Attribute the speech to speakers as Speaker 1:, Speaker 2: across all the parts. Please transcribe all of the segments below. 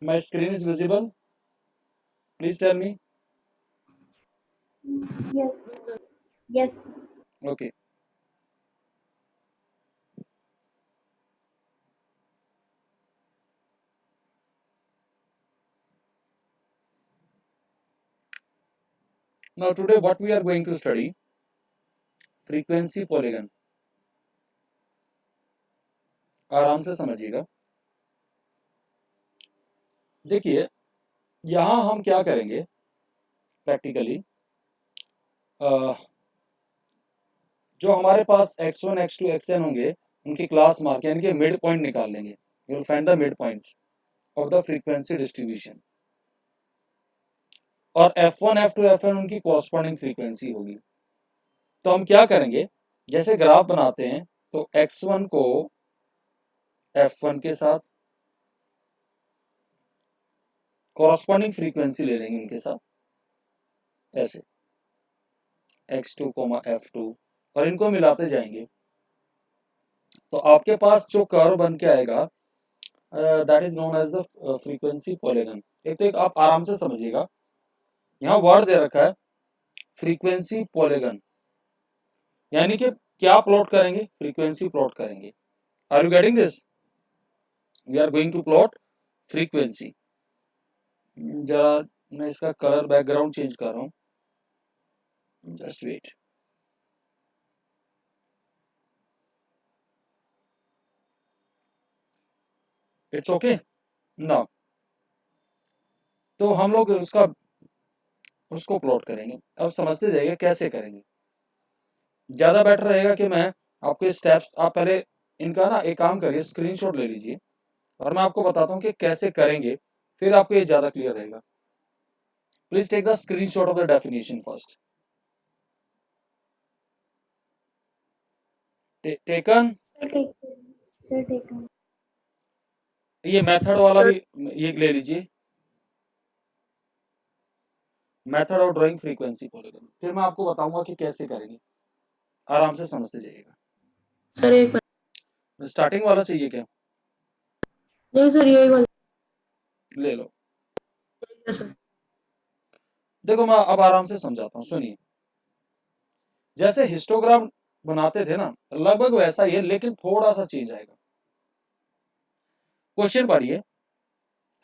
Speaker 1: My screen is visible. Please tell me.
Speaker 2: Yes. Yes.
Speaker 1: Okay. Now today what we are going to study, frequency polygon. आराम से समझिएगा। देखिए यहाँ हम क्या करेंगे प्रैक्टिकली, जो हमारे पास x1 x2 xn होंगे उनकी क्लास मार्क यानी कि मिड पॉइंट निकाल लेंगे। You will find the mid points of the frequency distribution, और f1 f2 fn उनकी कॉरस्पॉन्डिंग फ्रीक्वेंसी होगी। तो हम क्या करेंगे, जैसे ग्राफ बनाते हैं तो x1 को f1 के साथ कॉरस्पॉन्डिंग फ्रीक्वेंसी ले लेंगे उनके साथ, ऐसे x2 f2, और इनको मिलाते जाएंगे तो आपके पास जो कर्व बन के आएगा that is known as the frequency polygon. एक तो एक आप आराम से समझिएगा, यहाँ वर्ड दे रखा है फ्रीक्वेंसी पॉलीगन, यानी कि क्या प्लॉट करेंगे, फ्रीक्वेंसी प्लॉट करेंगे। Are you getting this? We are going to plot frequency. जरा मैं इसका कलर बैकग्राउंड चेंज कर रहा हूँ, जस्ट वेट। इट्स ओके ना। तो हम लोग उसको प्लॉट करेंगे। अब समझते जाइए कैसे करेंगे। ज्यादा बेटर रहेगा कि मैं आपको स्टेप्स, आप पहले इनका ना एक काम करिए, स्क्रीनशॉट ले लीजिए और मैं आपको बताता हूँ कि कैसे करेंगे, फिर आपको ये ज्यादा क्लियर रहेगा। Please take the screenshot of the definition first. Taken.
Speaker 2: Sir, take. Sir, take.
Speaker 1: ये मेथड वाला भी ये ले लीजिए, method of drawing frequency polygon, फिर मैं आपको बताऊंगा कि कैसे करेंगे। आराम से समझते जाइएगा।
Speaker 3: सर एक
Speaker 1: स्टार्टिंग वाला चाहिए क्या?
Speaker 3: नहीं सर यही वाला
Speaker 1: ले लो।
Speaker 3: सर।
Speaker 1: देखो मैं अब आराम से समझाता हूँ, सुनिए। जैसे हिस्टोग्राम बनाते थे ना, लगभग वैसा ही है, लेकिन थोड़ा सा चेंज आएगा। क्वेश्चन पढ़िए।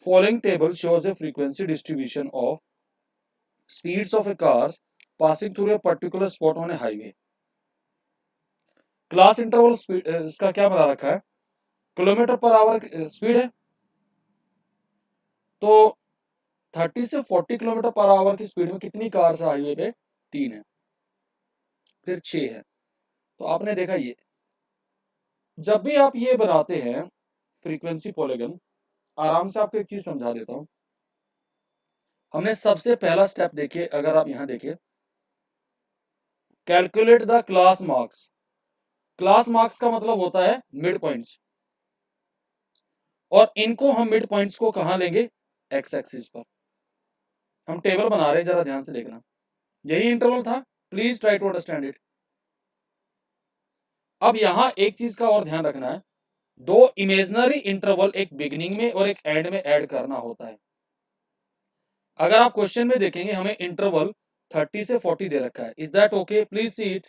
Speaker 1: Following table shows A frequency distribution of speeds of A cars passing through a particular spot on A highway. Class interval speed इसका क्या बना रखा है, किलोमीटर पर आवर स्पीड है। तो 30 से 40 किलोमीटर पर आवर की स्पीड में कितनी कार्स है हाईवे पे? 3 है। फिर 6 है। तो आपने देखा ये, जब भी आप ये बनाते हैं फ्रीक्वेंसी पॉलीगन, आराम से आपको एक चीज समझा देता हूं। हमने सबसे पहला स्टेप देखिए, अगर आप यहां देखिए, calculate the class marks. Class marks का मतलब होता है मिड पॉइंट्स, और इनको हम मिड पॉइंट्स को कहां लेंगे? एक्स एक्सिस पर। हम टेबल बना रहे हैं, जरा ध्यान से देखना। यही इंटरवल था, please try to understand it. अब यहां एक चीज का और ध्यान रखना है, दो इमेजनरी इंटरवल एक बिगिनिंग में और एक एंड में ऐड करना होता है। अगर आप क्वेश्चन में देखेंगे हमें इंटरवल 30 से 40 दे रखा है। Is that okay? Please see it.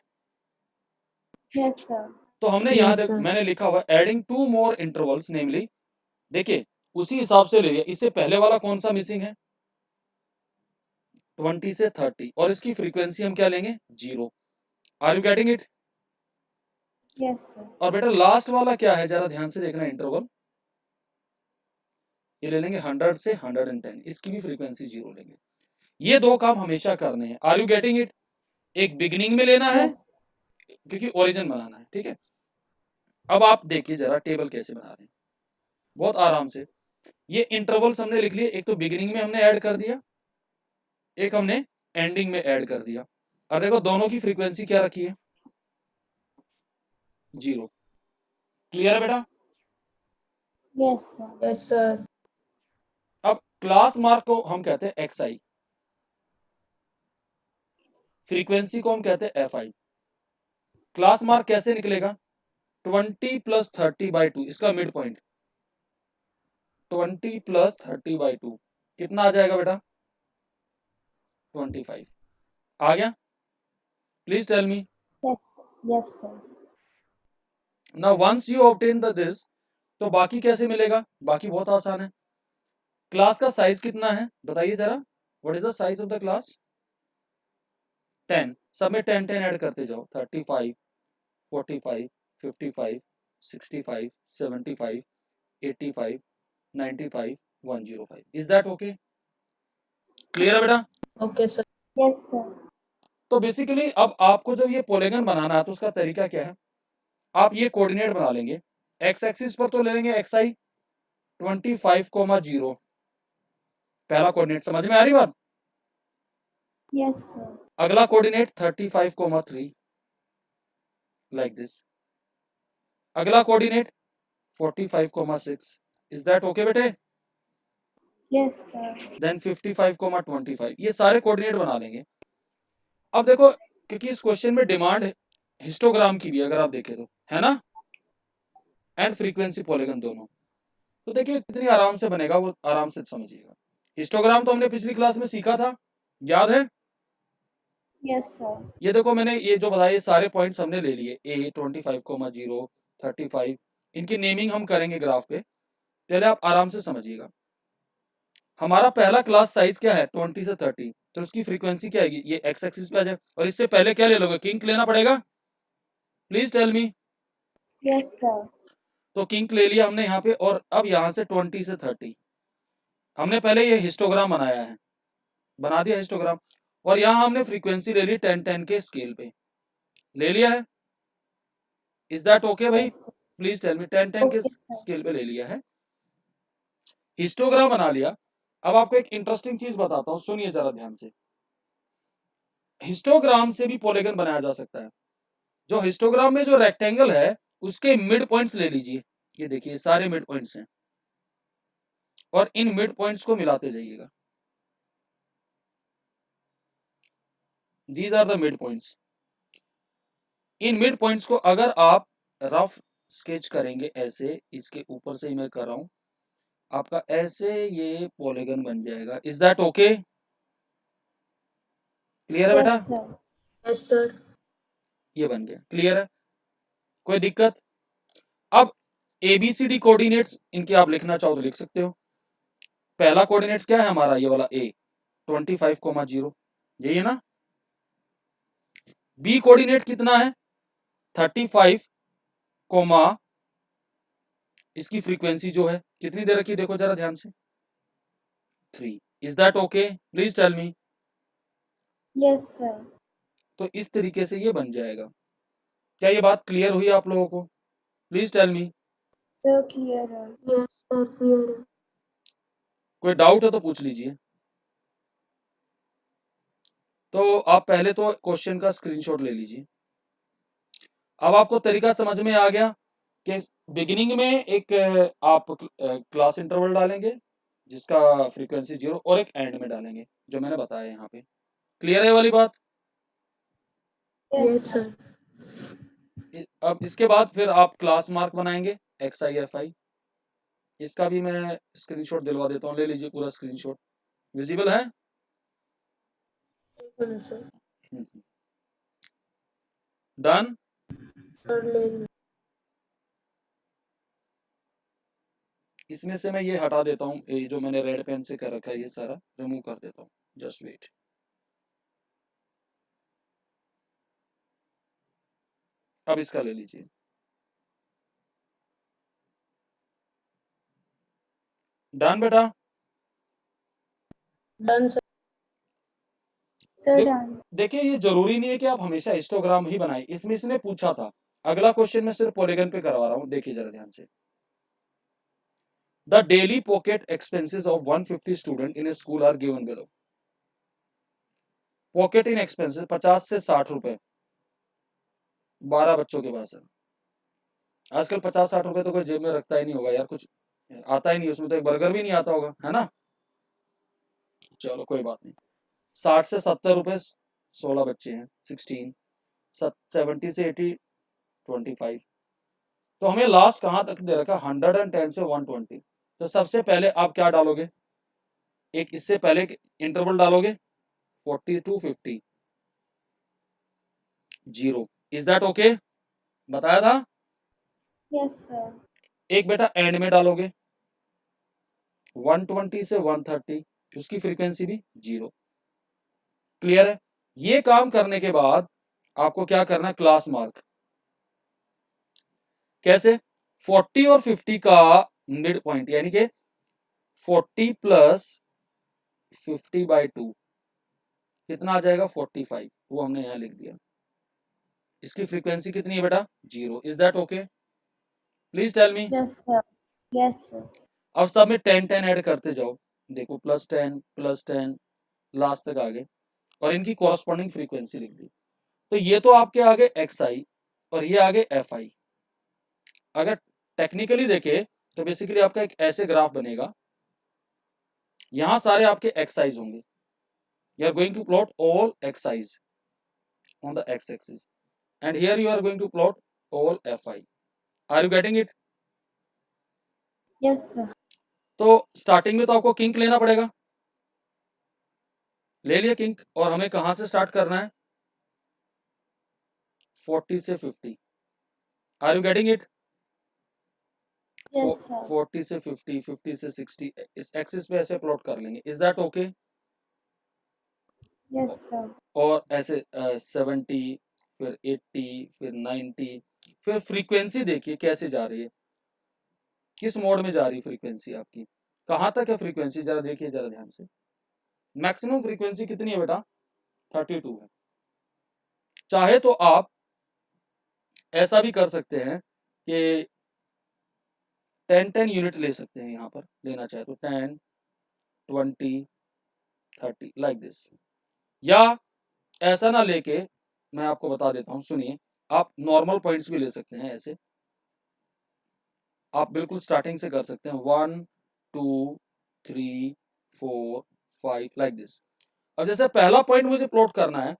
Speaker 2: Yes, sir.
Speaker 1: तो हमने
Speaker 3: Yes,
Speaker 1: यहां
Speaker 3: sir.
Speaker 1: मैंने लिखा हुआ एडिंग 2 मोर इंटरवल्स नेमली, देखिए उसी हिसाब से ले लिया। इससे पहले वाला कौन सा मिसिंग है? 20 से 30, और इसकी फ्रीक्वेंसी हम क्या लेंगे? 0। Are you getting it?
Speaker 2: Yes, sir.
Speaker 1: और बेटा लास्ट वाला क्या है, जरा ध्यान से देखना इंटरवल, ये ले लेंगे 100 से 110, इसकी भी फ्रीक्वेंसी 0 लेंगे। ये दो काम हमेशा करने हैं। Are you getting it? एक बिगिनिंग में लेना है
Speaker 2: Yes.
Speaker 1: क्योंकि ओरिजिन बनाना है, ठीक है। अब आप देखिए जरा टेबल कैसे बना रहे हैं, बहुत आराम से। ये इंटरवल्स हमने लिख लिए, एक तो बिगिनिंग में हमने ऐड कर दिया, एक हमने एंडिंग में ऐड कर दिया। और देखो दोनों की फ्रीक्वेंसी क्या रखी है? 0। क्लियर है बेटा?
Speaker 2: Yes, sir.
Speaker 3: Yes, sir.
Speaker 1: अब क्लास मार्क को हम कहते हैं एक्स आई, फ्रीक्वेंसी को हम कहते हैं एफ आई। क्लास मार्क कैसे निकलेगा? 20 + 30/2, इसका मिड पॉइंट। 20 प्लस 30/2 कितना आ जाएगा बेटा? 25 आ गया? Please tell me.
Speaker 2: Yes, sir.
Speaker 1: Now once you obtain the this, तो बाकी कैसे मिलेगा? बाकी बहुत आसान है। क्लास का साइज कितना है बताइए जरा, what is the size of the class? 10, सब में 10 10 ऐड करते जाओ, 35 45 55 65 75 85 95 105। Is that okay? क्लियर है बेटा?
Speaker 3: Okay sir.
Speaker 2: Yes, sir.
Speaker 1: तो बेसिकली अब आपको जब ये पॉलीगन बनाना है तो उसका तरीका क्या है? आप ये कोऑर्डिनेट बना लेंगे। एक्स एक्सिस पर तो ले लेंगे xi 25,0, पहला कोऑर्डिनेट। समझ में आ रही बात?
Speaker 2: Yes, sir.
Speaker 1: अगला कोऑर्डिनेट 35,3 लाइक दिस। अगला कोऑर्डिनेट 45,6। इज दैट ओके बेटे?
Speaker 2: Yes, sir.
Speaker 1: देन 55,25। ये सारे कोऑर्डिनेट बना लेंगे। अब देखो, क्योंकि इस क्वेश्चन में डिमांड हिस्टोग्राम की भी अगर आप देखें तो, है ना, एंड फ्रीक्वेंसी पॉलीगन दोनों, तो देखिए कितनी आराम से बनेगा, वो आराम से समझिएगा। हिस्टोग्राम तो हमने पिछली क्लास में सीखा था, याद है?
Speaker 2: Yes, sir.
Speaker 1: ये देखो मैंने ये जो बताया ये सारे पॉइंट्स हमने ले लिए, A 25,0 35, इनकी नेमिंग हम करेंगे ग्राफ पे, पहले आप आराम से समझिएगा। हमारा पहला क्लास साइज क्या है? 20 से 30, तो उसकी फ्रीक्वेंसी क्या आएगी? ये एक्स एक्सिस पे आ जाए। और इससे पहले क्या ले लोगे? किंक लेना पड़ेगा? Please tell me.
Speaker 2: Yes, sir.
Speaker 1: तो किंक ले लिया हमने यहाँ पे, और अब यहाँ से 20 से 30 हमने पहले ये हिस्टोग्राम बनाया है, बना दिया हिस्टोग्राम, और यहाँ हमने फ्रीक्वेंसी ले ली 10 10 के स्केल पे, ले लिया है। इज दैट ओके भाई?
Speaker 2: Yes, sir.
Speaker 1: Please tell me. 10 10 के
Speaker 2: Okay, sir.
Speaker 1: स्केल पे ले लिया है, हिस्टोग्राम बना लिया। अब आपको एक इंटरेस्टिंग चीज बताता हूँ, सुनिए जरा ध्यान से। हिस्टोग्राम से भी पॉलीगन बनाया जा सकता है। जो हिस्टोग्राम में जो रेक्टेंगल है उसके मिड पॉइंट्स ले लीजिए, ये देखिए सारे मिड पॉइंट्स हैं, और इन मिड पॉइंट्स को मिलाते जाइएगा। These are the mid points. इन मिड पॉइंट्स को अगर आप रफ स्केच करेंगे ऐसे, इसके ऊपर से ही मैं कर रहा हूं, आपका ऐसे ये पॉलीगन बन जाएगा। Is that okay? क्लियर है बेटा?
Speaker 2: Yes, sir.
Speaker 3: Yes sir.
Speaker 1: ये बन गया, क्लियर है? कोई दिक्कत? अब ABCD कोऑर्डिनेट्स इनके आप लिखना चाहो तो लिख सकते हो। पहला कोऑर्डिनेट्स क्या है हमारा? ये वाला A 25,0, यही है ना। B कोऑर्डिनेट कितना है? 35, इसकी फ्रीक्वेंसी जो है कितनी दे रखी, देखो जरा ध्यान से, 3। Is that okay? Please tell me.
Speaker 2: Yes, sir.
Speaker 1: तो इस तरीके से ये बन जाएगा। क्या ये बात क्लियर हुई आप लोगों को? Please tell me.
Speaker 2: Sir, clear.
Speaker 3: Yes sir clear है।
Speaker 1: कोई डाउट है तो पूछ लीजिए। तो आप पहले तो क्वेश्चन का स्क्रीनशॉट ले लीजिए। अब आपको तरीका समझ में आ गया कि बिगिनिंग में एक आप क्लास इंटरवल डालेंगे जिसका फ्रीक्वेंसी 0, और एक एंड में डालेंगे जो मैंने बताया यहाँ पे। क्लियर है वाली बात?
Speaker 2: Yes,
Speaker 3: yes
Speaker 2: sir.
Speaker 3: सर।
Speaker 1: अब इसके बाद फिर आप क्लास मार्क बनाएंगे XI FI। इसका भी मैं स्क्रीनशॉट दिलवा देता हूँ, ले लीजिए पूरा स्क्रीनशॉट। विजिबल है?
Speaker 3: एक मिनट सर।
Speaker 1: डन?
Speaker 3: सर ले लिया।
Speaker 1: इसमें से मैं ये हटा देता हूँ, ये जो मैंने रेड पेन से कर रखा है ये सारा रिमूव कर देता हूँ। Just wait. अब इसका ले लीजिए। डन बेटा?
Speaker 3: Done sir.
Speaker 2: Sir,
Speaker 1: देख-
Speaker 2: done.
Speaker 1: देखिए ये जरूरी नहीं है कि आप हमेशा हिस्टोग्राम ही बनाएं, इसमें इसने पूछा था। अगला क्वेश्चन मैं सिर्फ पॉलीगन पे करवा रहा हूँ, देखिए जरा ध्यान से। The daily pocket expenses of 150 student in a school are given below. Pocket in expenses 50 से 60 रुपए 12 बच्चों के पास है। आजकल 50-60 रुपए तो कोई जेब में रखता ही नहीं होगा यार, कुछ आता ही नहीं उसमें, तो एक बर्गर भी नहीं आता होगा, है ना। चलो कोई बात नहीं। 60 से 70 रुपए 16 बच्चे हैं, 16। 70 से 80 25। तो हमें लास्ट कहां तक दे रखा? 110 से 120। तो सबसे पहले आप क्या डालोगे, एक इससे पहले इंटरवल डालोगे 40 to 50 0। Is that okay? बताया था।
Speaker 2: Yes, sir.
Speaker 1: एक बेटा एंड में डालोगे 120 से 130, उसकी फ्रीक्वेंसी भी 0। क्लियर है? ये काम करने के बाद आपको क्या करना है, क्लास मार्क। कैसे? 40 और 50 का मिड पॉइंट, यानी कि 40 प्लस 50/2 कितना आ जाएगा, 45। वो हमने यहां लिख दिया। इसकी फ्रीक्वेंसी कितनी है बेटा, 0। Is that okay? Please tell me.
Speaker 2: Yes, sir. Yes, sir.
Speaker 1: अब सब में 10 ऐड करते जाओ, देखो +10 लास्ट तक आ गए, और इनकी कॉरस्पॉन्डिंग फ्रीक्वेंसी लिख दी। तो ये तो आपके आगे XI और ये आगे FI। अगर टेक्निकली देखे तो बेसिकली आपका एक ऐसे ग्राफ बनेगा, यहां सारे आपके XIs होंगे। You are going to plot all XIs on the x-axis and here you are going to plot all FI. Are you getting it?
Speaker 2: Yes, sir.
Speaker 1: तो स्टार्टिंग में तो आपको किंक लेना पड़ेगा, ले लिया किंक, और हमें कहां से स्टार्ट करना है, 40 से 50। Are you getting it?
Speaker 2: Yes, sir.
Speaker 1: 40 से 50, 50 से 60, इस एक्सिस पे ऐसे प्लॉट कर लेंगे। Is that okay?
Speaker 2: Yes, sir.
Speaker 1: और ऐसे 70, फिर 80, फिर 90, फिर फ्रीक्वेंसी देखिए कैसे जा रही है, किस मोड में जा रही है फ्रीक्वेंसी आपकी, कहां तक है फ्रीक्वेंसी, जरा देखिए जरा ध्यान से। मैक्सिमम फ्रीक्वेंसी कितनी है बेटा, 32 है। चाहे तो आप ऐसा भी कर सकते हैं कि 10 यूनिट ले सकते हैं, यहां पर लेना चाहे तो 10, 20, 30 लाइक दिस। या ऐसा ना लेके मैं आपको बता देता हूं, सुनिए, आप नॉर्मल पॉइंट्स भी ले सकते हैं। ऐसे आप बिल्कुल स्टार्टिंग से कर सकते हैं, 1, 2, 3, 4, 5 लाइक दिस। अब जैसे पहला पॉइंट मुझे प्लॉट करना है,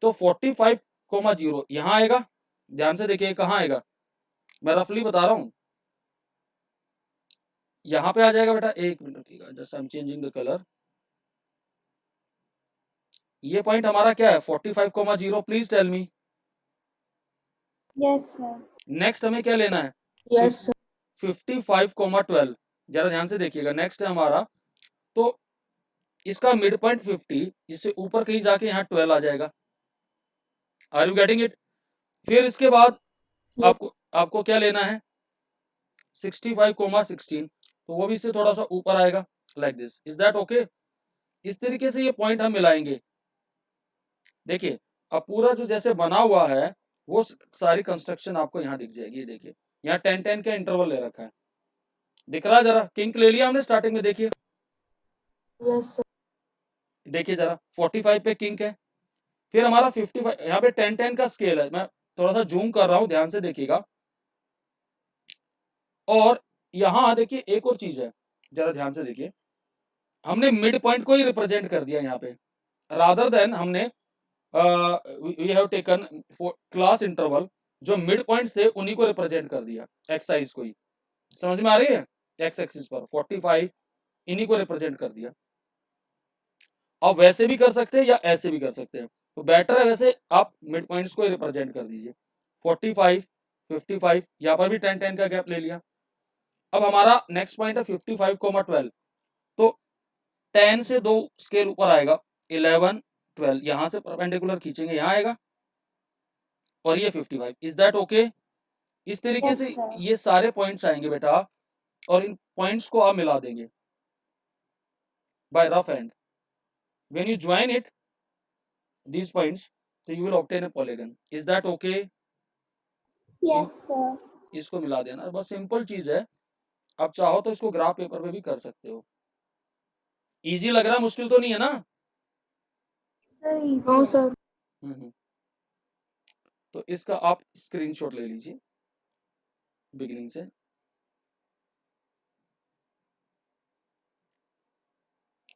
Speaker 1: तो 45,0 यहां आएगा। ध्यान से देखिए कहां आएगा, मैं रफली बता रहा हूं, यहां पे आ जाएगा बेटा। एक मिनट, ठीक है, just I am changing the colour. ये पॉइंट हमारा क्या है, 45,0। Please tell me.
Speaker 2: Yes, sir.
Speaker 1: Next हमें क्या लेना है,
Speaker 3: Yes, sir.
Speaker 1: 55,12। जरा ध्यान से देखिएगा, नेक्स्ट है हमारा, तो इसका मिड पॉइंट 50, इससे ऊपर कहीं जाके यहाँ 12 आ जाएगा। Are you getting it? फिर इसके बाद
Speaker 3: Yes.
Speaker 1: आपको आपको क्या लेना है, 65,16, तो वो भी इससे थोड़ा सा ऊपर आएगा like this. Is that okay? इस तरीके से ये पॉइंट हम मिलाएंगे। देखिए अब पूरा जो जैसे बना हुआ है, वो सारी कंस्ट्रक्शन आपको यहाँ दिख जाएगी। ये देखिए यहाँ 10 का इंटरवल ले रखा है, दिख रहा है? जरा किंक ले लिया हमने स्टार्टिंग में, देखिए
Speaker 3: Yes, sir.
Speaker 1: देखिए जरा 45 पे किंक है, फिर हमारा 55, यहाँ पे 10 का स्केल है। मैं थोड़ा सा जूम कर रहा हूँ, ध्यान से देखिएगा। और यहाँ देखिए एक और चीज है, जरा ध्यान से देखिए, हमने मिड पॉइंट को ही रिप्रेजेंट कर दिया यहाँ पे, रादर देन हमने we have taken class interval, जो मिड पॉइंट्स थे उन्हीं को रिप्रेजेंट कर दिया, एक्साइज को ही। समझ में आ रही है? एक्स एक्सिस पर 45 इन्हीं को रिप्रेजेंट कर दिया। आप वैसे भी कर सकते हैं या ऐसे भी कर सकते हैं, तो बेटर है वैसे आप मिड पॉइंट्स को रिप्रेजेंट कर दीजिए। 45, 55, यहाँ पर भी 10 का गैप ले लिया। अब हमारा नेक्स्ट पॉइंट है 55,12, तो 10 से 2 स्केल ऊपर आएगा, 11, 12, यहां से परपेंडिकुलर खींचेंगे, यहाँ आएगा, और ये 55। Is that okay? इस तरीके
Speaker 2: Yes,
Speaker 1: से
Speaker 2: sir.
Speaker 1: ये सारे पॉइंट्स आएंगे बेटा, और इन पॉइंट्स को आप मिला देंगे by rough and. When you join it these points, so you will obtain a polygon. Is that okay?
Speaker 2: Yes, sir.
Speaker 1: इसको मिला देना, बहुत सिंपल चीज है। आप चाहो तो इसको ग्राफ पेपर पे भी कर सकते हो। इजी लग रहा है, मुश्किल तो नहीं है ना?
Speaker 2: Sir, easy.
Speaker 3: No, sir.
Speaker 1: हम्म। तो इसका आप स्क्रीनशॉट ले लीजिए बिगिनिंग से।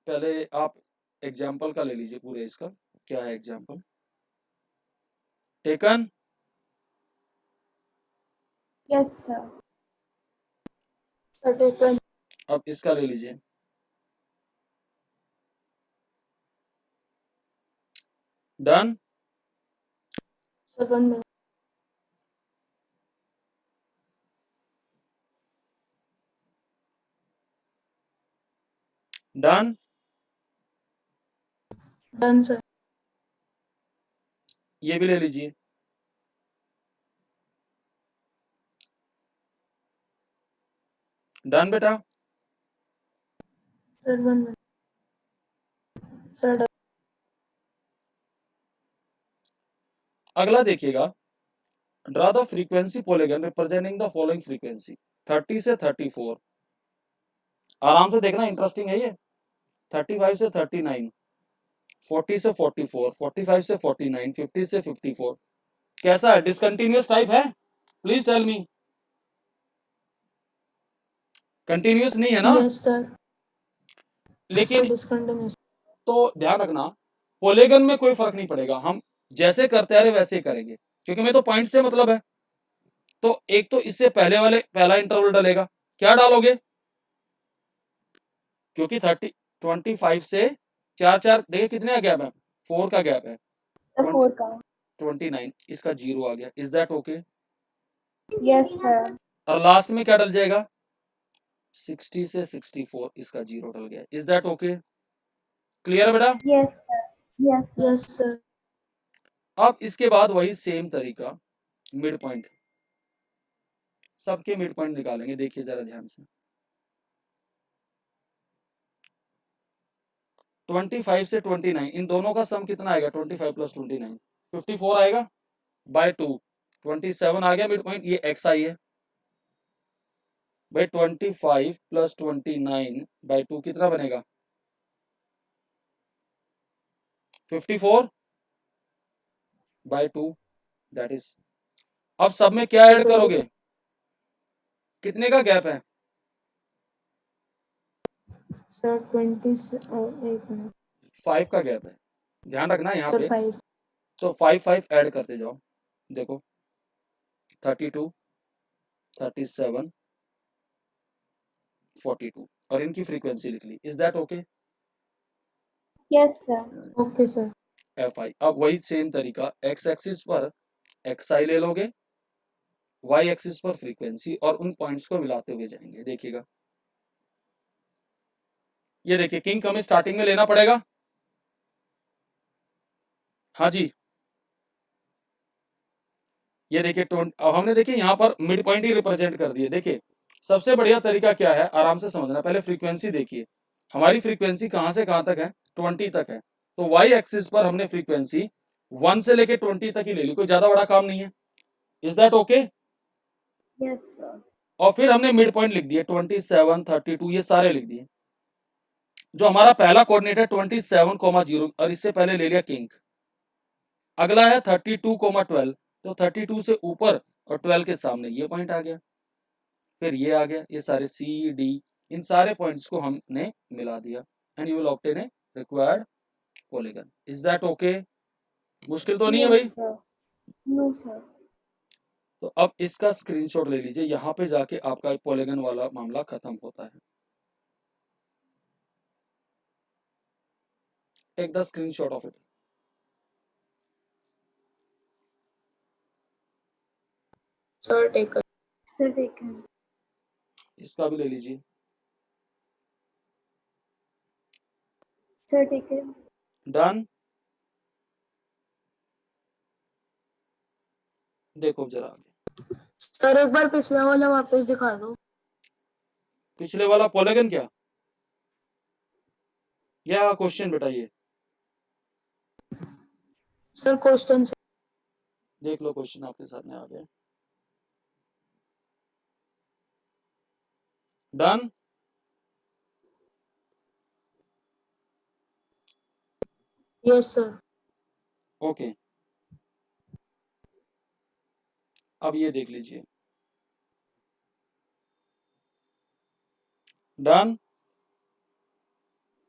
Speaker 1: पहले आप एग्जाम्पल का ले लीजिए पूरे, इसका क्या है example taken.
Speaker 2: Yes, sir.
Speaker 3: Sir, taken.
Speaker 1: अब इसका ले लीजिए। Done.
Speaker 3: Sir, 1 minute.
Speaker 1: Done.
Speaker 3: Done, sir.
Speaker 1: ये भी ले लीजिए। डन बेटा।
Speaker 3: Sir, 1 minute. Sir, done.
Speaker 1: अगला देखिएगा, draw the frequency polygon representing the following frequency 30 से 34। आराम से देखना, इंटरेस्टिंग है ये। 35 से 39, 40 से 44, 45 से 49, 50 से 54। कैसा है? डिसकंटिन्यूअस टाइप है? Please tell me. कंटिन्यूअस नहीं है ना?
Speaker 3: Yes, sir.
Speaker 1: लेकिन
Speaker 3: Sir, discontinuous.
Speaker 1: तो ध्यान रखना, पॉलीगन में कोई फर्क नहीं पड़ेगा, हम जैसे करते आ रहे वैसे ही करेंगे, क्योंकि मैं तो पॉइंट से मतलब है। तो एक तो इससे पहले वाले पहला इंटरवल डलेगा, क्या डालोगे? क्योंकि 25 से 4 देखिए कितने का गैप है, 4 का गैप है।
Speaker 2: The 4 का.
Speaker 1: 29, इसका 0 आ गया। Is that okay?
Speaker 2: Yes, sir.
Speaker 1: और लास्ट में क्या डल जाएगा? 60 से 64, इसका 0 डल गया। Is that okay? क्लियर बेटा?
Speaker 2: Yes, sir. Yes, sir.
Speaker 3: Yes, sir.
Speaker 1: अब इसके बाद वही सेम तरीका, मिड पॉइंट, सबके मिड पॉइंट निकालेंगे। देखिए जरा ध्यान से, 25 से 29, इन दोनों का सम कितना आएगा? 25 प्लस 29, 54 आएगा बाय 2। 27 आ गया मिड पॉइंट, ये एक्स आई है भाई। 25 प्लस 29 बाय 2 कितना बनेगा? 54 बाय 2, दैट इज। अब सब में क्या ऐड करोगे? कितने का गैप है?
Speaker 3: Sir, 20. 8 minutes.
Speaker 1: 5 का गैप है, ध्यान रखना यहाँ
Speaker 3: Sir,
Speaker 1: पे।
Speaker 3: 5.
Speaker 1: तो 5 ऐड करते जाओ। देखो 32, 37, 42, और इनकी फ्रीक्वेंसी लिख ली। Is that okay?
Speaker 2: Yes, sir.
Speaker 3: Okay, sir.
Speaker 1: F i. अब वही सेम तरीका, एक्स एक्सिस पर एक्स आई ले लोगे, वाई एक्सिस पर फ्रीक्वेंसी, और उन पॉइंट्स को मिलाते हुए जाएंगे। देखिएगा, ये देखिए किंग हमें स्टार्टिंग में लेना पड़ेगा। हाँ जी, ये देखिए अब हमने देखिए यहाँ पर मिड पॉइंट ही रिप्रेजेंट कर दिए। देखिए सबसे बढ़िया तरीका क्या है, आराम से समझना। पहले फ्रीक्वेंसी देखिए, हमारी फ्रीक्वेंसी कहां से कहां तक है? 20 तक है। तो वाई एक्सिस पर हमने फ्रीक्वेंसी 1 से लेके 20 तक ही ले ली, कोई ज्यादा बड़ा काम नहीं है। Is that okay?
Speaker 2: Yes, sir.
Speaker 1: और फिर हमने मिड पॉइंट लिख दिए 27, 32, ये सारे लिख दिए। जो हमारा पहला कोऑर्डिनेट है 27,0, और इससे पहले ले लिया किंग। अगला है 32,12, तो 32 से ऊपर और 12 के सामने ये पॉइंट आ गया। फिर ये आ गया, ये सारे सी डी, इन सारे पॉइंट्स को हमने मिला दिया, and you will obtain a required polygon. Is that okay? मुश्किल तो नहीं है भाई?
Speaker 2: Yes, sir. No, sir.
Speaker 1: तो अब इसका स्क्रीनशॉट ले लीजिए, यहाँ पे जाके आपका पॉलीगन वाला मामला खत्म होता है। Take the screenshot of it.
Speaker 3: Sir, take a.
Speaker 2: Sir, taken.
Speaker 1: इसका भी ले लीजिए।
Speaker 2: Sir, taken.
Speaker 1: डन। देखो जरा आगे,
Speaker 3: Sir, एक बार पिछला वाला वापस दिखा दो.
Speaker 1: पिछले वाला पॉलीगन क्या क्वेश्चन बेटा? ये
Speaker 3: Sir, question.
Speaker 1: देख लो, क्वेश्चन आपके सामने आ गया। डन।
Speaker 3: Yes, sir.
Speaker 1: ओके, अब ये देख लीजिए। Done.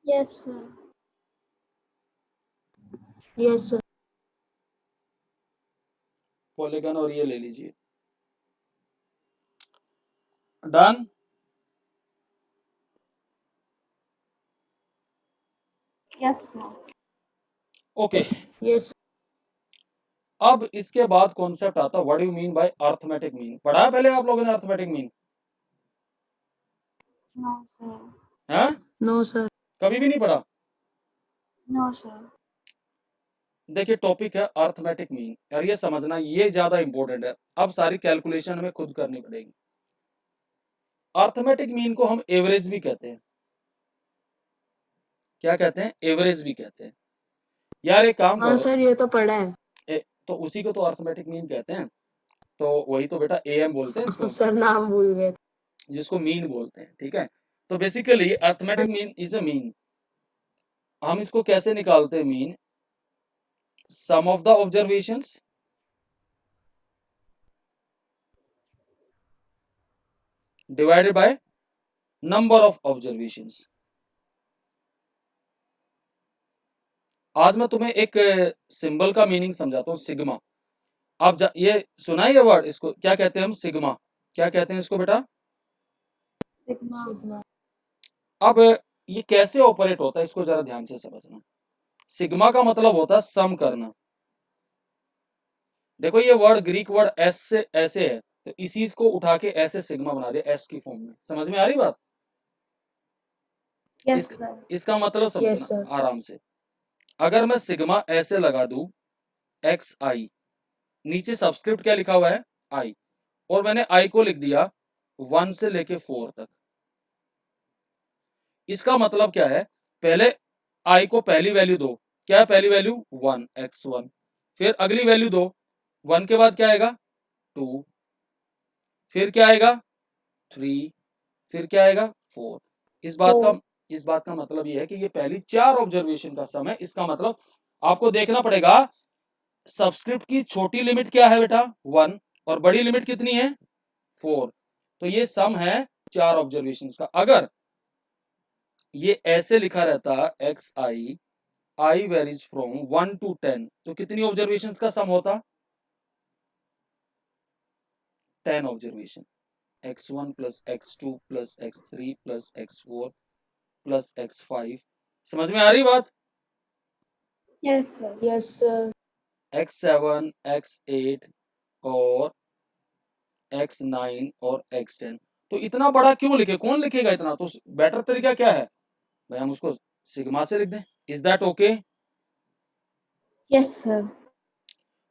Speaker 2: Yes, sir.
Speaker 3: Yes, sir.
Speaker 1: Polygon और ये ले लीजिए। Done.
Speaker 2: Yes, sir.
Speaker 1: Okay,
Speaker 3: Yes.
Speaker 1: अब इसके बाद कॉन्सेप्ट आता what you mean by arithmetic mean. पढ़ा है पहले आप लोगों ने अर्थमेटिक मीन?
Speaker 2: No, sir.
Speaker 1: हैं?
Speaker 3: No, sir.
Speaker 1: कभी भी नहीं पढ़ा?
Speaker 2: No, sir.
Speaker 1: देखिए टॉपिक है अर्थमेटिक मीन, और ये समझना ये ज्यादा इंपॉर्टेंट है। अब सारी कैलकुलेशन हमें खुद करनी पड़ेगी। अर्थमेटिक मीन को हम एवरेज भी कहते हैं। क्या कहते हैं? एवरेज भी कहते हैं। यार एक काम
Speaker 3: हाँ
Speaker 1: करो,
Speaker 3: सर, ये तो पढ़ा है।
Speaker 1: तो उसी को तो अर्थमेटिक मीन कहते हैं। तो वही तो बेटा एएम बोलते हैं इसको,
Speaker 3: सर नाम भूल गए।
Speaker 1: जिसको मीन बोलते हैं। ठीक है, तो basically arithmetic mean is a mean. हम इसको कैसे निकालते हैं mean? Sum of the observations divided by number of observations. आज मैं तुम्हें एक सिंबल का मीनिंग समझाता हूँ, सिग्मा। आप ये सुना है ये वर्ड, इसको क्या कहते हैं हम? सिग्मा। क्या कहते हैं इसको बेटा?
Speaker 2: Sigma.
Speaker 3: Sigma.
Speaker 1: अब ये कैसे ऑपरेट होता है इसको जरा ध्यान से समझना। सिग्मा का मतलब होता है सम करना। देखो ये वर्ड ग्रीक वर्ड एस से ऐसे है, तो इसी को उठा के ऐसे सिग्मा बना दिया एस की फॉर्म में। समझ में आ रही बात?
Speaker 2: Yes, sir.
Speaker 1: इसका मतलब
Speaker 3: Yes,
Speaker 1: समझना
Speaker 3: sir.
Speaker 1: आराम से। अगर मैं सिग्मा ऐसे लगा दूं एक्स आई, नीचे सबस्क्रिप्ट क्या लिखा हुआ है? आई, और मैंने आई को लिख दिया 1 से लेके 4 तक। इसका मतलब क्या है? पहले आई को पहली वैल्यू दो। क्या है पहली वैल्यू? 1, x1। फिर अगली वैल्यू दो, 1 के बाद क्या आएगा? 2, फिर क्या आएगा? 3, फिर क्या आएगा? 4। इस बात का मतलब ये है कि ये पहली 4 ऑब्जर्वेशन का सम है। इसका मतलब आपको देखना पड़ेगा सबस्क्रिप्ट की छोटी लिमिट क्या है बेटा? 1, और बड़ी लिमिट कितनी है? 4। तो ये सम है 4 ऑब्जर्वेशन का। अगर ये ऐसे लिखा रहता x I varies from 1 to 10, तो कितनी ऑब्जर्वेशन का सम होता? 10 observation. x1 plus x2 plus x3 plus x4 plus x5। समझ में आ रही बात?
Speaker 2: Yes, sir.
Speaker 3: Yes, sir.
Speaker 1: x7 x8 और x9 और x10। तो इतना बड़ा क्यों लिखे? कौन लिखेगा इतना? तो बेटर तरीका क्या है भाई? हम उसको सिग्मा से लिख दें। Is that okay?
Speaker 2: Yes, sir.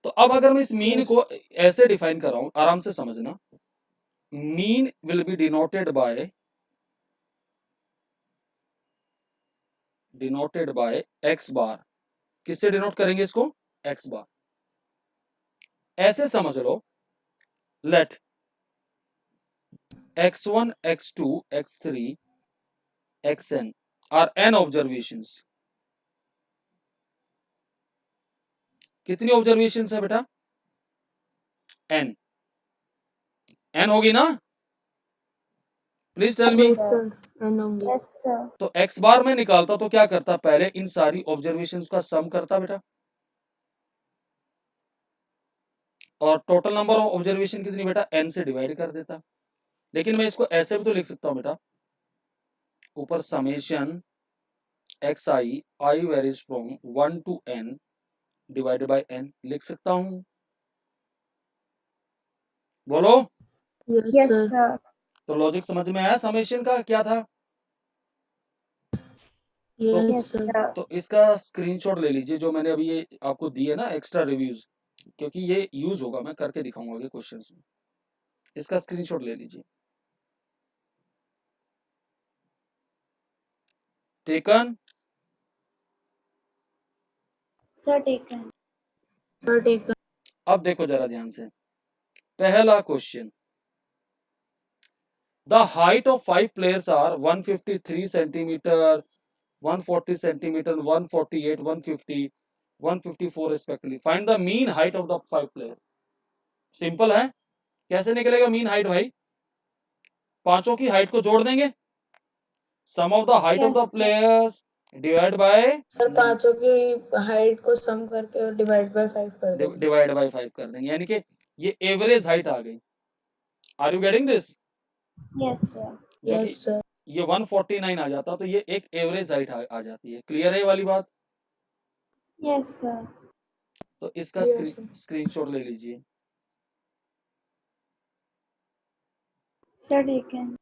Speaker 1: तो अब अगर मैं इस मीन
Speaker 3: Yes.
Speaker 1: को ऐसे डिफाइन कर रहा हूं, आराम से समझना। Mean will be denoted by x bar. किससे डिनोट करेंगे इसको? X bar. ऐसे समझ लो, let x1 x2 x3 xn are n observations. कितनी ऑब्जर्वेशंस है बेटा? n। n होगी ना? Please tell me.
Speaker 3: Yes, sir. And only.
Speaker 2: Yes, sir.
Speaker 1: तो x बार में निकालता तो क्या करता? पहले इन सारी ऑब्जर्वेशंस का सम करता बेटा, और टोटल नंबर ऑफ ऑब्जर्वेशन कितनी बेटा? n से डिवाइड कर देता। लेकिन मैं इसको ऐसे भी तो लिख सकता हूं बेटा, ऊपर summation x I varies from 1 to n divided by n लिख सकता हूं। बोलो।
Speaker 3: Yes,
Speaker 2: Yes,
Speaker 3: sir.
Speaker 2: sir.
Speaker 1: तो लॉजिक समझ में आया समेशन का क्या था?
Speaker 3: Yes,
Speaker 2: Yes,
Speaker 3: sir.
Speaker 2: sir.
Speaker 1: तो इसका स्क्रीनशॉट ले लीजिए, जो मैंने अभी ये आपको दी है ना एक्स्ट्रा रिव्यूज, क्योंकि ये यूज होगा, मैं करके दिखाऊंगा आगे क्वेश्चंस में। इसका स्क्रीनशॉट ले लीजिए। Taken?
Speaker 2: Sir, taken.
Speaker 3: Sir, taken.
Speaker 1: अब देखो जरा ध्यान से, पहला question. The height of 5 players are 153 centimetre, 140 centimetre, 148, 150, 154 respectively. Find the mean height of the 5 player. Simple है। कैसे निकलेगा मीन हाइट भाई? पांचों की हाइट को जोड़ देंगे, sum of the height of the
Speaker 2: Yes, sir.
Speaker 1: Players divide by
Speaker 3: sir पांचों की हाइट को सम करके और डिवाइड बाय 5 कर देंगे।
Speaker 1: डिवाइड बाय 5 कर देंगे, यानी कि ये एवरेज हाइट आ गई। Are you getting this?
Speaker 2: Yes, sir.
Speaker 3: Yes, sir.
Speaker 1: ये 149 आ जाता तो ये एक एवरेज हाइट आ जाती है। क्लियर है ये वाली बात?
Speaker 2: Yes, sir.
Speaker 1: तो इसका
Speaker 3: Clear, sir.
Speaker 1: स्क्रीनशॉट ले लीजिए।
Speaker 2: Sir, taken.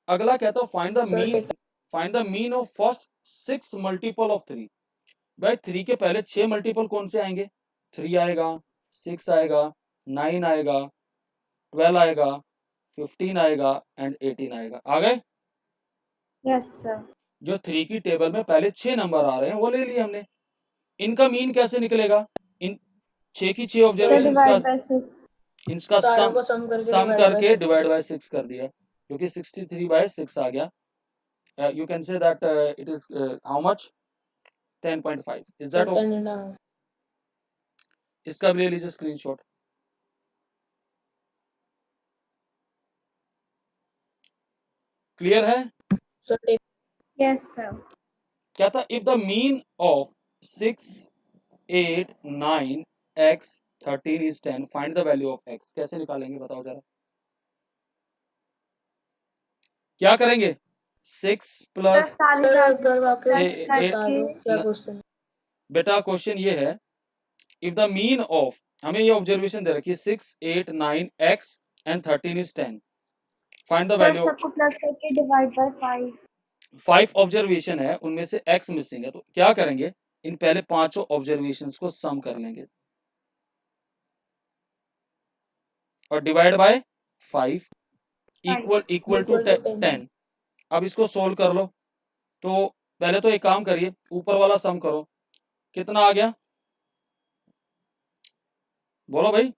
Speaker 1: अगला कहता है
Speaker 3: Sir,
Speaker 1: find the mean of first 6 multiple of 3। भाई 3 के पहले 6 मल्टीपल कौन से आएंगे? 3 आएगा, 6 आएगा, 9 आएगा, 12 आएगा, 15 आएगा एंड 18 आएगा। आ गए?
Speaker 2: Yes, sir.
Speaker 1: जो 3 की टेबल में पहले 6 नंबर आ रहे हैं वो ले लिए हमने। इनका मीन कैसे निकलेगा? इन 6 की 6
Speaker 2: Sir,
Speaker 1: ऑब्जर्वेशन
Speaker 2: divide by 6.
Speaker 1: इनका
Speaker 3: सारों को sum करके
Speaker 1: डिवाइड
Speaker 3: divide by
Speaker 1: बाय 6 कर दिया, क्योंकि 63/6 आ गया। You can say that it is how much? 10.5. Is that
Speaker 3: So
Speaker 1: okay?
Speaker 3: 10.5.
Speaker 1: इसका भी ले लीजिए स्क्रीनशॉट। क्लियर है?
Speaker 3: So take
Speaker 2: Yes, sir.
Speaker 1: क्या था? If the mean of 6, 8, 9, x, 13 is 10, find the value of x। कैसे निकालेंगे बताओ जरा? क्या करेंगे? 6 प्लस
Speaker 3: सर एक बार वापस
Speaker 1: ए-
Speaker 3: बता दो क्या
Speaker 1: न-
Speaker 3: क्वेश्चन?
Speaker 1: बेटा क्वेश्चन ये है, इफ द मीन ऑफ, हमें ये ऑब्जर्वेशन दे रखी है 6, 8, 9, x and 13 is 10, find the
Speaker 2: sir
Speaker 1: value.
Speaker 2: सबको प्लस करके डिवाइड बाय 5.
Speaker 1: 5 ऑब्जर्वेशन है, उनमें से x मिसिंग है, तो क्या करेंगे? इन पहले 5 ऑब्जर्वेशंस को सम कर लेंगे और डिवाइड बाय 5 इक्वल टू 10। अब इसको सोल्व कर लो। तो पहले तो एक काम करिए, ऊपर वाला सम करो। कितना आ गया? बोलो भाई।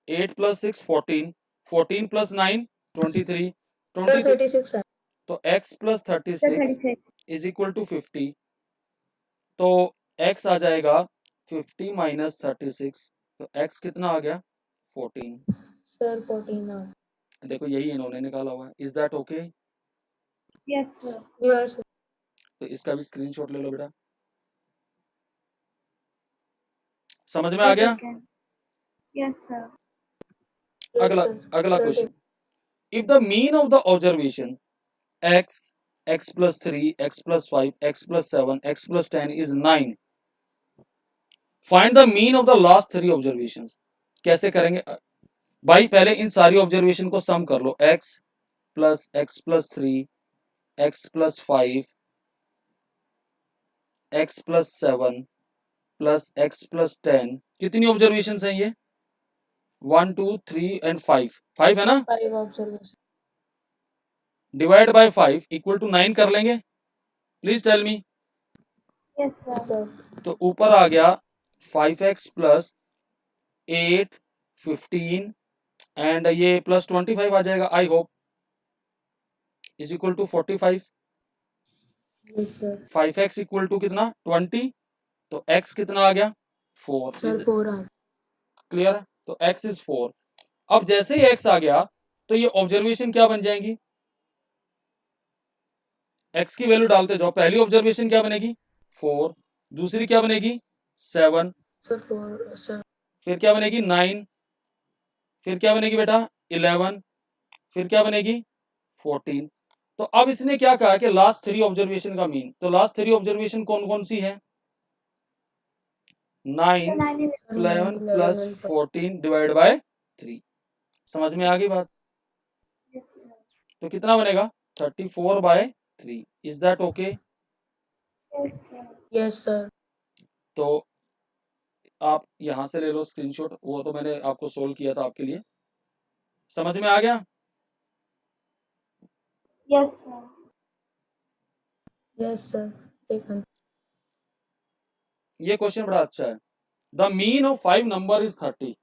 Speaker 1: 8 प्लस 6 14, 14 प्लस 9 23,
Speaker 3: 36 है।
Speaker 1: तो x plus 36
Speaker 2: 36.
Speaker 1: Is equal to 50। तो x आ जाएगा 50 माइनस 36, तो x कितना आ गया? 14।
Speaker 3: सर 14
Speaker 1: देखो यही इन्होंने निकाला हुआ है। Is that okay?
Speaker 2: Yes, sir.
Speaker 3: Clear sir.
Speaker 1: तो इसका भी स्क्रीनशॉट ले लो बेटा। समझ में आ
Speaker 2: Sir,
Speaker 1: गया?
Speaker 2: taken. Yes, sir.
Speaker 1: अगला question, if the mean of the observation x, x plus 3, x plus 5, x plus 7, x plus 10 is 9, find the mean of the last 3 observations. कैसे करेंगे भाई? पहले इन सारी ऑब्जर्वेशन को सम कर लो। x plus 3, x plus 5, x plus 7 plus x plus 10, कितनी observation है ये? 1, 2, 3 एंड 5 है ना?
Speaker 3: 5 observation
Speaker 1: divide by 5 equal to 9 कर लेंगे। Please tell me.
Speaker 2: Yes, sir.
Speaker 3: Sir.
Speaker 1: तो ऊपर आ गया 5x प्लस 8, 15 एंड ये प्लस 25 आ जाएगा, I hope, is equal to 45।
Speaker 3: Yes sir.
Speaker 1: 5x equal to कितना? 20। तो x कितना आ गया? 4।
Speaker 3: सर 4 आ।
Speaker 1: क्लियर है? तो x इज 4। अब जैसे ही x आ गया तो ये ऑब्जर्वेशन क्या बन जाएंगी? x की वैल्यू डालते जाओ। पहली ऑब्जर्वेशन क्या बनेगी? 4। दूसरी क्या बनेगी? 7।
Speaker 3: Sir 4 sir.
Speaker 1: फिर क्या बनेगी? 9। फिर क्या बनेगी बेटा? 11। फिर क्या बनेगी? 14। तो अब इसने क्या कहा कि लास्ट 3 ऑब्जर्वेशन का मीन। तो लास्ट 3 ऑब्जर्वेशन कौन कौन सी है? 9
Speaker 2: Sir, 9,
Speaker 1: 11 प्लस 14 डिवाइड बाय 3। समझ में आ गई बात?
Speaker 2: Yes, sir.
Speaker 1: तो कितना बनेगा? 34/3। Is that okay?
Speaker 2: Yes, sir.
Speaker 3: Yes sir.
Speaker 1: तो आप यहां से ले लो स्क्रीनशॉट, वो तो मैंने आपको सोल्व किया था आपके लिए। समझ में आ गया?
Speaker 2: Yes, sir.
Speaker 3: Yes sir. Taken.
Speaker 1: ये क्वेश्चन बड़ा अच्छा है। The mean of 5 number is 30।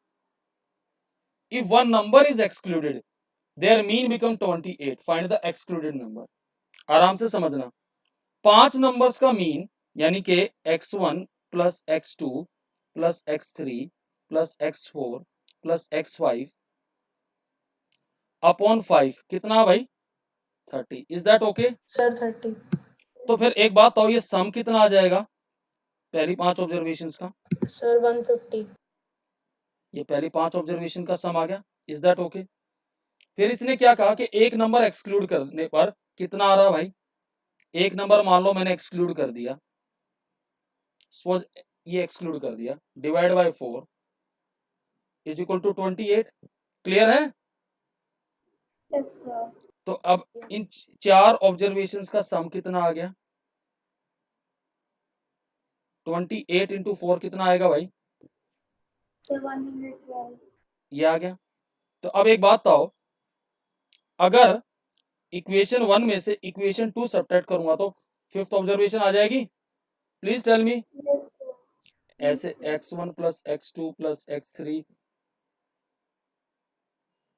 Speaker 1: If one number is excluded there mean become 28, find the excluded number. आराम से समझना। 5 नंबर्स का मीन यानी कि x1 plus x2 plus x3 plus x4 plus x5 upon 5 कितना भाई? 30। Is that okay?
Speaker 3: सर 30।
Speaker 1: तो फिर एक बात तो ये सम कितना आ जाएगा पहली 5 ऑब्जर्वेशंस का?
Speaker 3: सर 150।
Speaker 1: ये पहली 5 ऑब्जर्वेशन का सम आ गया। Is that okay? फिर इसने क्या कहा कि एक नंबर एक्सक्लूड करने पर कितना आ रहा भाई, एक नंबर मान लो मैंने एक्सक्लूड कर दिया, सपोज ये एक्सक्लूड कर दिया, divide by 4 is equal to 28। Clear है?
Speaker 2: Yes, sir.
Speaker 1: तो अब इन 4 ऑब्जर्वेशंस का सम कितना आ गया, 28 इंटू 4 कितना आएगा भाई,
Speaker 2: Sir, 112.
Speaker 1: ये आ गया। तो अब एक बात बताओ, अगर इक्वेशन 1 में से इक्वेशन 2 सब्ट्रैक्ट करूंगा तो फिफ्थ ऑब्जर्वेशन आ जाएगी? Please tell me.
Speaker 2: Yes, sir.
Speaker 1: ऐसे x1 plus x2 plus x3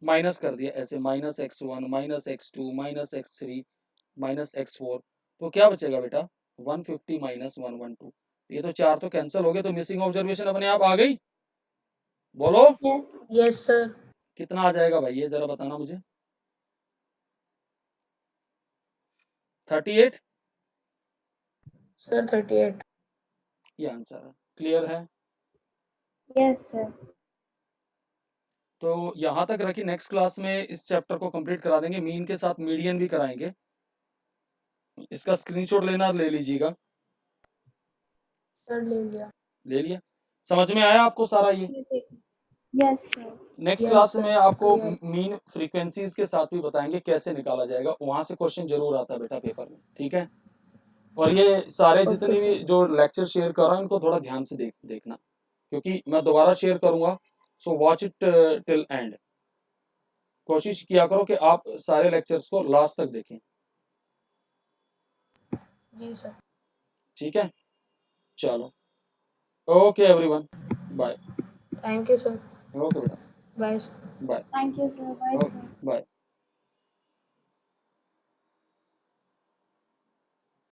Speaker 1: minus कर दिया, ऐसे minus x1 minus x2 minus x3 minus x4, तो क्या बचेगा बेटा, 150 माइनस 112। ये तो 4 तो कैंसिल हो गए, तो मिसिंग ऑब्जर्वेशन अपने आप आ गई। बोलो
Speaker 2: Yes.
Speaker 3: Yes sir.
Speaker 1: कितना आ जाएगा भाई, ये जरा बताना मुझे। 38
Speaker 3: सर 38।
Speaker 1: ये आंसर है। क्लियर है?
Speaker 2: Yes, sir.
Speaker 1: तो यहां तक रखी, नेक्स्ट क्लास में इस चैप्टर को कंप्लीट करा देंगे, मीन के साथ मीडियन भी कराएंगे। इसका स्क्रीनशॉट लेना ले लीजिएगा।
Speaker 3: सर ले लिया।
Speaker 1: ले लिया? समझ में आया आपको सारा ये?
Speaker 2: Yes, sir.
Speaker 1: Next
Speaker 3: Yes,
Speaker 1: class
Speaker 3: sir.
Speaker 1: में आपको
Speaker 3: Clear.
Speaker 1: मीन फ्रीक्वेंसीज के साथ भी बताएंगे कैसे निकाला जाएगा, वहां से क्वेश्चन जरूर आता है बेटा पेपर में, ठीक है? और ये सारे
Speaker 3: Okay,
Speaker 1: जितने भी
Speaker 3: sir.
Speaker 1: जो लेक्चर शेयर कर रहा हूं इनको थोड़ा ध्यान से देखना, क्योंकि मैं दोबारा शेयर करूंगा, so watch it till and. कोशिश किया करो कि आप सारे लेक्चर्स को लास्ट तक देखें,
Speaker 3: जी सर।
Speaker 1: ठीक है? चलो, okay everyone, bye.
Speaker 3: Thank you sir.
Speaker 1: Okay बेटा,
Speaker 3: bye sir.
Speaker 1: Bye.
Speaker 2: Thank you, sir. Bye,
Speaker 1: okay
Speaker 2: sir.
Speaker 1: Bye.